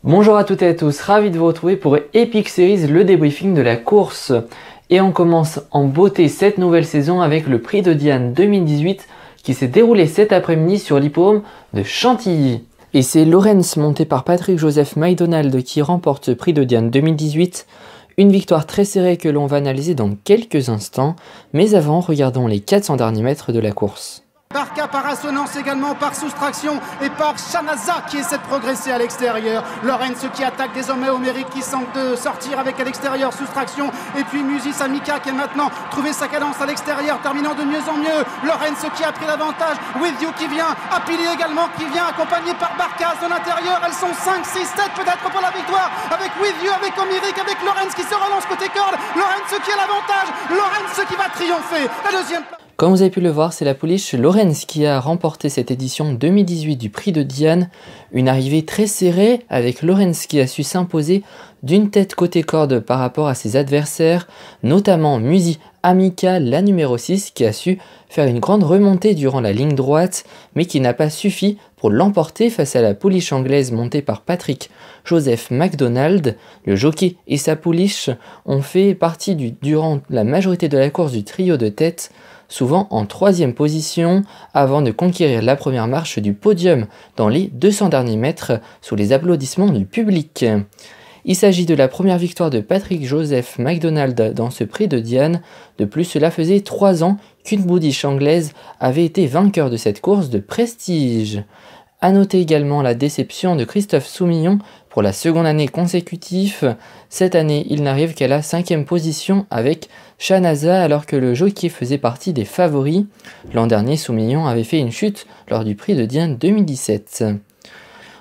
Bonjour à toutes et à tous, ravi de vous retrouver pour Epic Series, le débriefing de la course. Et on commence en beauté cette nouvelle saison avec le Prix de Diane 2018 qui s'est déroulé cet après-midi sur l'hippodrome de Chantilly. Et c'est Lawrence monté par Patrick-Joseph McDonald qui remporte ce Prix de Diane 2018. Une victoire très serrée que l'on va analyser dans quelques instants, mais avant regardons les 400 derniers mètres de la course. Barca par assonance également, par soustraction et par Shanaza qui essaie de progresser à l'extérieur. Lawrence qui attaque désormais au mérite qui semble de sortir avec à l'extérieur soustraction. Et puis Musis Amika qui a maintenant trouvé sa cadence à l'extérieur, terminant de mieux en mieux. Lawrence qui a pris l'avantage. With You qui vient, Apili également qui vient, accompagné par Barca à l'intérieur. Elles sont 5, 6, 7 peut-être pour la victoire. Avec With You, avec Omeric, avec Lawrence qui se relance côté corde. Lawrence qui a l'avantage. Lawrence qui va triompher. La deuxième place. Comme vous avez pu le voir, c'est la pouliche Lawrence qui a remporté cette édition 2018 du Prix de Diane. Une arrivée très serrée avec Lawrence qui a su s'imposer d'une tête côté corde par rapport à ses adversaires, notamment Musis Amika, la numéro 6, qui a su faire une grande remontée durant la ligne droite, mais qui n'a pas suffi pour l'emporter face à la pouliche anglaise montée par Patrick-Joseph McDonald. Le jockey et sa pouliche ont fait partie durant la majorité de la course du trio de tête, souvent en 3e position, avant de conquérir la première marche du podium dans les 200 derniers mètres sous les applaudissements du public. Il s'agit de la première victoire de Patrick-Joseph McDonald dans ce Prix de Diane. De plus, cela faisait 3 ans qu'une pouliche anglaise avait été vainqueur de cette course de prestige. A noter également la déception de Christophe Soumillon pour la seconde année consécutive. Cette année, il n'arrive qu'à la 5e position avec Shanaza alors que le jockey faisait partie des favoris. L'an dernier, Soumillon avait fait une chute lors du Prix de Diane 2017.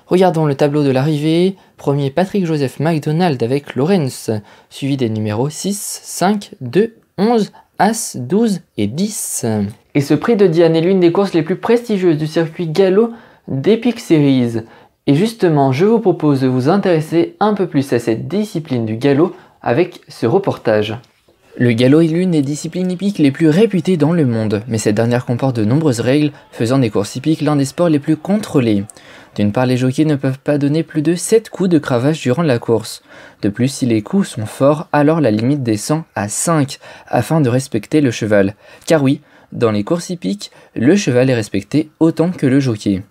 Regardons le tableau de l'arrivée. Premier Patrick-Joseph McDonald avec Lawrence, suivi des numéros 6, 5, 2, 11, As, 12 et 10. Et ce Prix de Diane est l'une des courses les plus prestigieuses du circuit gallo d'Epic Series. Et justement, je vous propose de vous intéresser un peu plus à cette discipline du galop avec ce reportage. Le galop est l'une des disciplines hippiques les plus réputées dans le monde, mais cette dernière comporte de nombreuses règles, faisant des courses hippiques l'un des sports les plus contrôlés. D'une part, les jockeys ne peuvent pas donner plus de 7 coups de cravache durant la course. De plus, si les coups sont forts, alors la limite descend à 5, afin de respecter le cheval. Car oui, dans les courses hippiques, le cheval est respecté autant que le jockey.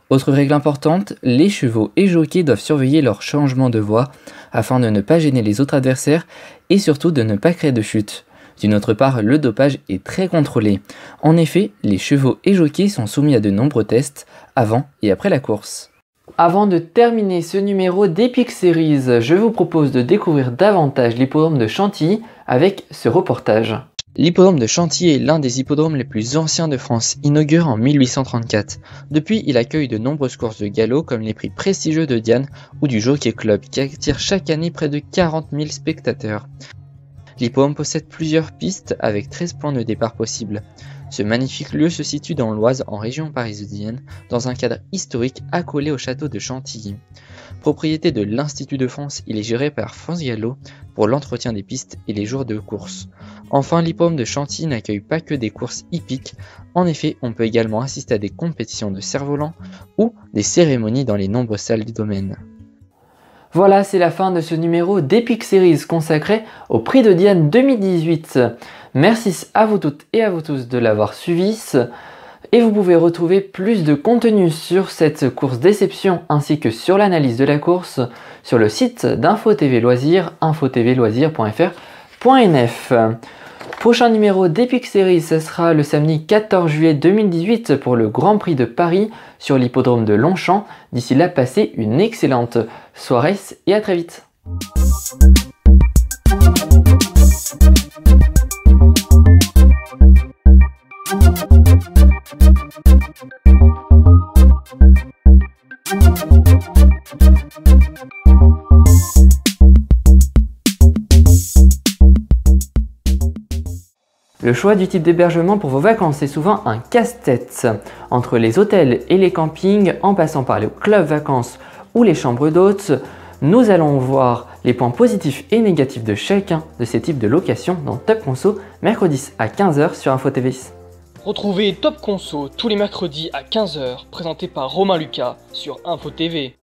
Autre règle importante, les chevaux et jockeys doivent surveiller leur changement de voie afin de ne pas gêner les autres adversaires et surtout de ne pas créer de chute. D'une autre part, le dopage est très contrôlé. En effet, les chevaux et jockeys sont soumis à de nombreux tests avant et après la course. Avant de terminer ce numéro d'Epic Series, je vous propose de découvrir davantage l'hippodrome de Chantilly avec ce reportage. L'hippodrome de Chantilly est l'un des hippodromes les plus anciens de France, inauguré en 1834. Depuis, il accueille de nombreuses courses de galop comme les prix prestigieux de Diane ou du Jockey Club qui attirent chaque année près de 40 000 spectateurs. L'hippodrome possède plusieurs pistes avec 13 points de départ possibles. Ce magnifique lieu se situe dans l'Oise en région parisienne, dans un cadre historique accolé au château de Chantilly. Propriété de l'Institut de France, il est géré par France Gallo pour l'entretien des pistes et les jours de course. Enfin, l'hippodrome de Chantilly n'accueille pas que des courses hippiques. En effet, on peut également assister à des compétitions de cerf-volant ou des cérémonies dans les nombreuses salles du domaine. Voilà, c'est la fin de ce numéro d'Epic Series consacré au Prix de Diane 2018. Merci à vous toutes et à vous tous de l'avoir suivi. Et vous pouvez retrouver plus de contenu sur cette course déception ainsi que sur l'analyse de la course sur le site d'Info TV Loisirs, infotvloisirs.fr.nf. Prochain numéro d'Epic Series, ce sera le samedi 14 juillet 2018 pour le Grand Prix de Paris sur l'hippodrome de Longchamp. D'ici là, passez une excellente soirée et à très vite. Le choix du type d'hébergement pour vos vacances est souvent un casse-tête. Entre les hôtels et les campings, en passant par les clubs vacances ou les chambres d'hôtes, nous allons voir les points positifs et négatifs de chacun de ces types de locations dans Top Conso, mercredi à 15 h sur Info TV. Retrouvez Top Conso tous les mercredis à 15 h, présenté par Romain Lucas sur Info TV.